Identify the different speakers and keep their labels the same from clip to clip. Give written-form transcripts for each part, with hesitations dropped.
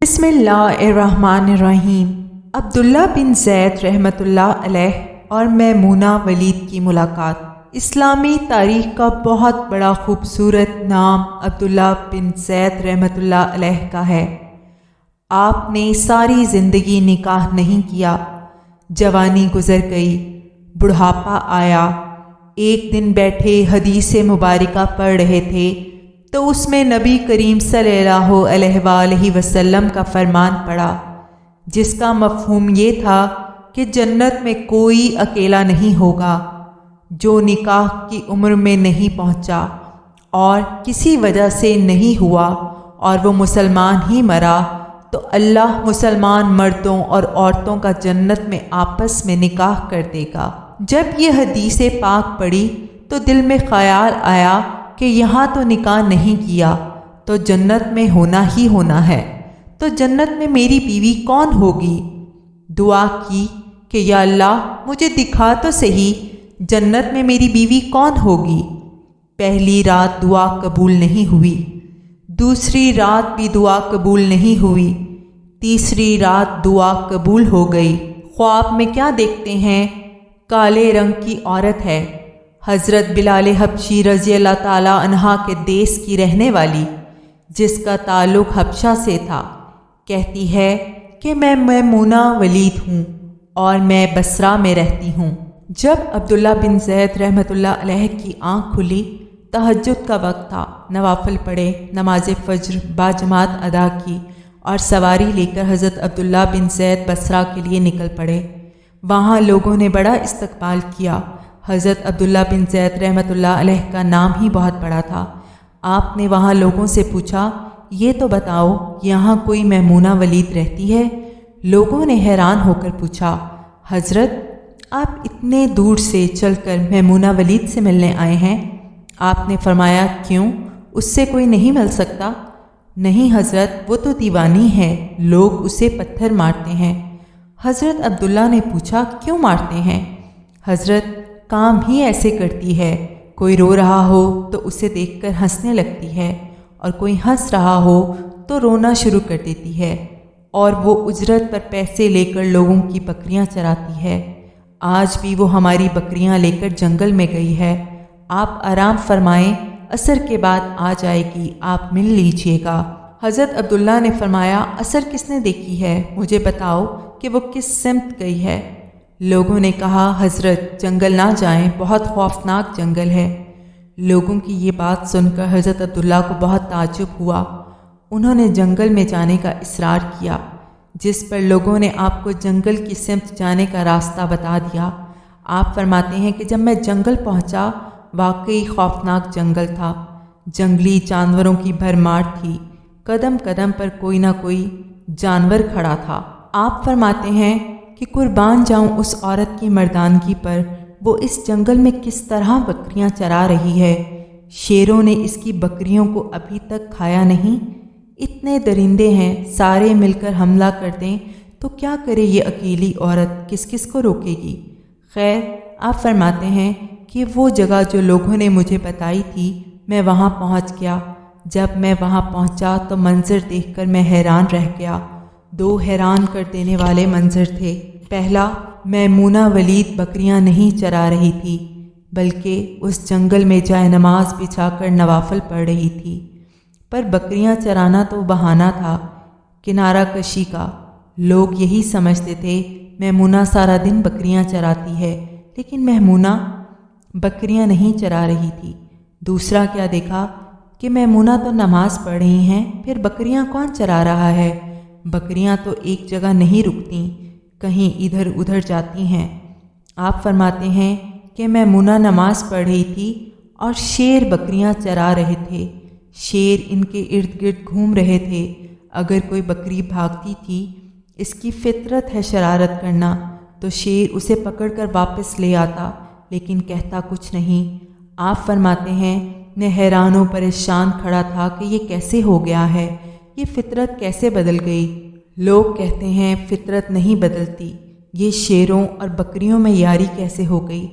Speaker 1: بسم اللہ الرحمن الرحیم۔ عبداللہ بن زید رحمۃ اللہ علیہ اور میمونہ ولید کی ملاقات۔ اسلامی تاریخ کا بہت بڑا خوبصورت نام عبداللہ بن زید رحمۃ اللہ علیہ کا ہے۔ آپ نے ساری زندگی نکاح نہیں کیا، جوانی گزر گئی، بڑھاپا آیا۔ ایک دن بیٹھے حدیث مبارکہ پڑھ رہے تھے تو اس میں نبی کریم صلی اللہ علیہ وآلہ وسلم کا فرمان پڑا، جس کا مفہوم یہ تھا کہ جنت میں کوئی اکیلا نہیں ہوگا جو نکاح کی عمر میں نہیں پہنچا اور کسی وجہ سے نہیں ہوا اور وہ مسلمان ہی مرا، تو اللہ مسلمان مردوں اور عورتوں کا جنت میں آپس میں نکاح کر دے گا۔ جب یہ حدیث پاک پڑھی تو دل میں خیال آیا کہ یہاں تو نکاح نہیں کیا تو جنت میں ہونا ہی ہونا ہے، تو جنت میں میری بیوی کون ہوگی؟ دعا کی کہ یا اللہ مجھے دکھا تو صحیح جنت میں میری بیوی کون ہوگی۔ پہلی رات دعا قبول نہیں ہوئی، دوسری رات بھی دعا قبول نہیں ہوئی، تیسری رات دعا قبول ہو گئی۔ خواب میں کیا دیکھتے ہیں؟ کالے رنگ کی عورت ہے، حضرت بلال حبشی رضی اللہ تعالیٰ عنہ کے دیس کی رہنے والی، جس کا تعلق حبشہ سے تھا، کہتی ہے کہ میں میمونہ ولید ہوں اور میں بصرہ میں رہتی ہوں۔ جب عبداللہ بن زید رحمۃ اللہ علیہ کی آنکھ کھلی، تہجد کا وقت تھا، نوافل پڑھے، نماز فجر باجماعت ادا کی اور سواری لے کر حضرت عبداللہ بن زید بصرہ کے لیے نکل پڑے۔ وہاں لوگوں نے بڑا استقبال کیا۔ حضرت عبداللہ بن زید رحمۃ اللہ علیہ کا نام ہی بہت بڑا تھا۔ آپ نے وہاں لوگوں سے پوچھا، یہ تو بتاؤ یہاں کوئی میمونہ ولید رہتی ہے؟ لوگوں نے حیران ہو کر پوچھا، حضرت آپ اتنے دور سے چل کر میمونہ ولید سے ملنے آئے ہیں؟ آپ نے فرمایا، کیوں، اس سے کوئی نہیں مل سکتا؟ نہیں حضرت، وہ تو دیوانی ہے، لوگ اسے پتھر مارتے ہیں۔ حضرت عبداللہ نے پوچھا، کیوں مارتے ہیں؟ حضرت کام ہی ایسے کرتی ہے، کوئی رو رہا ہو تو اسے دیکھ کر ہنسنے لگتی ہے اور کوئی ہنس رہا ہو تو رونا شروع کر دیتی ہے، اور وہ اجرت پر پیسے لے کر لوگوں کی بکریاں چراتی ہے۔ آج بھی وہ ہماری بکریاں لے کر جنگل میں گئی ہے، آپ آرام فرمائیں، عصر کے بعد آ جائے گی، آپ مل لیجئے گا۔ حضرت عبداللہ نے فرمایا، عصر کس نے دیکھی ہے؟ مجھے بتاؤ کہ وہ کس سمت گئی ہے؟ لوگوں نے کہا، حضرت جنگل نہ جائیں، بہت خوفناک جنگل ہے۔ لوگوں کی یہ بات سن کر حضرت عبداللہ کو بہت تعجب ہوا۔ انہوں نے جنگل میں جانے کا اصرار کیا، جس پر لوگوں نے آپ کو جنگل کی سمت جانے کا راستہ بتا دیا۔ آپ فرماتے ہیں کہ جب میں جنگل پہنچا، واقعی خوفناک جنگل تھا، جنگلی جانوروں کی بھرمار تھی، قدم قدم پر کوئی نہ کوئی جانور کھڑا تھا۔ آپ فرماتے ہیں کہ قربان جاؤں اس عورت کی مردانگی پر، وہ اس جنگل میں کس طرح بکریاں چرا رہی ہے، شیروں نے اس کی بکریوں کو ابھی تک کھایا نہیں۔ اتنے درندے ہیں، سارے مل کر حملہ کر دیں تو کیا کرے یہ اکیلی عورت، کس کس کو روکے گی؟ خیر، آپ فرماتے ہیں کہ وہ جگہ جو لوگوں نے مجھے بتائی تھی، میں وہاں پہنچ گیا۔ جب میں وہاں پہنچا تو منظر دیکھ کر میں حیران رہ گیا۔ دو حیران کر دینے والے منظر تھے۔ پہلا، میمونہ ولید بکریاں نہیں چرا رہی تھی، بلکہ اس جنگل میں جائے نماز بچھا کر نوافل پڑھ رہی تھی، پر بکریاں چرانا تو بہانہ تھا، کنارہ کشی کا۔ لوگ یہی سمجھتے تھے میمونہ سارا دن بکریاں چراتی ہے، لیکن میمونہ بکریاں نہیں چرا رہی تھی۔ دوسرا کیا دیکھا کہ میمونہ تو نماز پڑھ رہی ہیں، پھر بکریاں کون چرا رہا ہے؟ بکریاں تو ایک جگہ نہیں رکتیں، کہیں ادھر ادھر جاتی ہیں۔ آپ فرماتے ہیں کہ میمونہ نماز پڑھ رہی تھی اور شیر بکریاں چرا رہے تھے، شیر ان کے ارد گرد گھوم رہے تھے۔ اگر کوئی بکری بھاگتی تھی، اس کی فطرت ہے شرارت کرنا، تو شیر اسے پکڑ کر واپس لے آتا، لیکن کہتا کچھ نہیں۔ آپ فرماتے ہیں میں حیران و پریشان کھڑا تھا کہ یہ کیسے ہو گیا ہے، یہ فطرت کیسے بدل گئی؟ لوگ کہتے ہیں فطرت نہیں بدلتی، یہ شیروں اور بکریوں میں یاری کیسے ہو گئی؟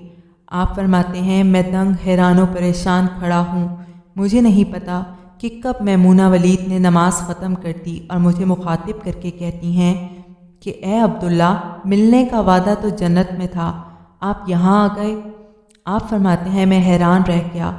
Speaker 1: آپ فرماتے ہیں میں دنگ حیران و پریشان کھڑا ہوں، مجھے نہیں پتا کہ کب میمونہ ولید نے نماز ختم کر دی اور مجھے مخاطب کر کے کہتی ہیں کہ اے عبداللہ، ملنے کا وعدہ تو جنت میں تھا، آپ یہاں آ گئے۔ آپ فرماتے ہیں میں حیران رہ گیا،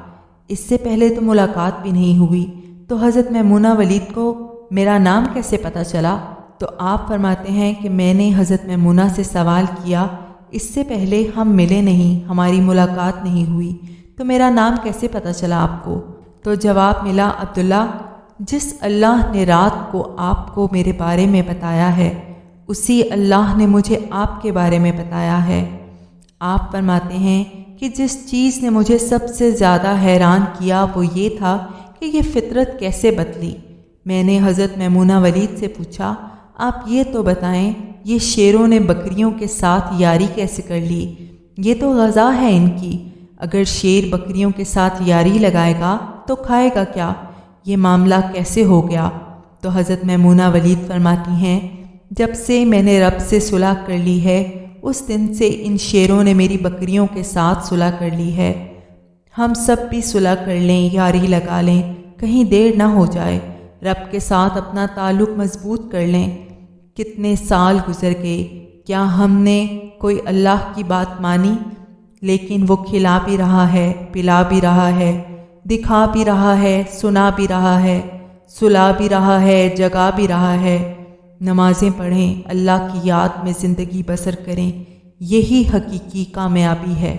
Speaker 1: اس سے پہلے تو ملاقات بھی نہیں ہوئی، تو حضرت میمونہ ولید کو میرا نام کیسے پتہ چلا؟ تو آپ فرماتے ہیں کہ میں نے حضرت میمونہ سے سوال کیا، اس سے پہلے ہم ملے نہیں، ہماری ملاقات نہیں ہوئی، تو میرا نام کیسے پتہ چلا آپ کو؟ تو جواب ملا، عبداللہ، جس اللہ نے رات کو آپ کو میرے بارے میں بتایا ہے، اسی اللہ نے مجھے آپ کے بارے میں بتایا ہے۔ آپ فرماتے ہیں کہ جس چیز نے مجھے سب سے زیادہ حیران کیا وہ یہ تھا کہ یہ فطرت کیسے بدلی۔ میں نے حضرت میمونہ ولید سے پوچھا، آپ یہ تو بتائیں، یہ شیروں نے بکریوں کے ساتھ یاری کیسے کر لی؟ یہ تو غذا ہے ان کی، اگر شیر بکریوں کے ساتھ یاری لگائے گا تو کھائے گا کیا؟ یہ معاملہ کیسے ہو گیا؟ تو حضرت میمونہ ولید فرماتی ہیں، جب سے میں نے رب سے صلح کر لی ہے، اس دن سے ان شیروں نے میری بکریوں کے ساتھ صلح کر لی ہے۔ ہم سب بھی صلح کر لیں، یاری لگا لیں، کہیں دیر نہ ہو جائے، رب کے ساتھ اپنا تعلق مضبوط کر لیں۔ کتنے سال گزر گئے، کیا ہم نے کوئی اللہ کی بات مانی؟ لیکن وہ کھلا بھی رہا ہے، پلا بھی رہا ہے، دکھا بھی رہا ہے، سنا بھی رہا ہے، سلا بھی رہا ہے، جگا بھی رہا ہے۔ نمازیں پڑھیں، اللہ کی یاد میں زندگی بسر کریں، یہی حقیقی کامیابی ہے۔